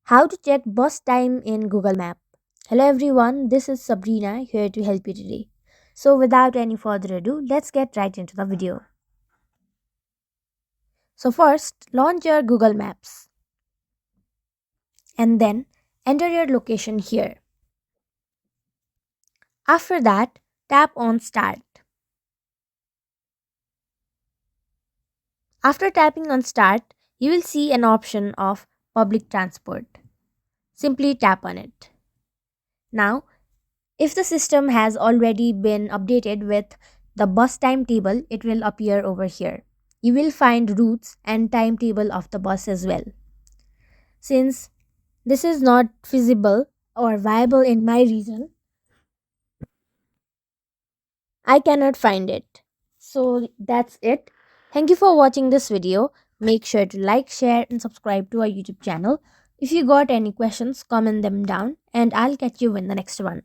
How to check bus time in Google Map. Hello everyone, this is Sabrina here to help you today. So without any further ado, let's get right into the video. So first, launch your Google Maps and then enter your location here. After that, tap on Start. After tapping on Start, you will see an option of public transport. Simply tap on it. Now, if the system has already been updated with the bus timetable, it will appear over here. You will find routes and timetable of the bus as well. Since this is not feasible or viable in my region, I cannot find it. So that's it. Thank you for watching this video. Make sure to like, share and subscribe to our YouTube channel. If you got any questions, comment them down and I'll catch you in the next one.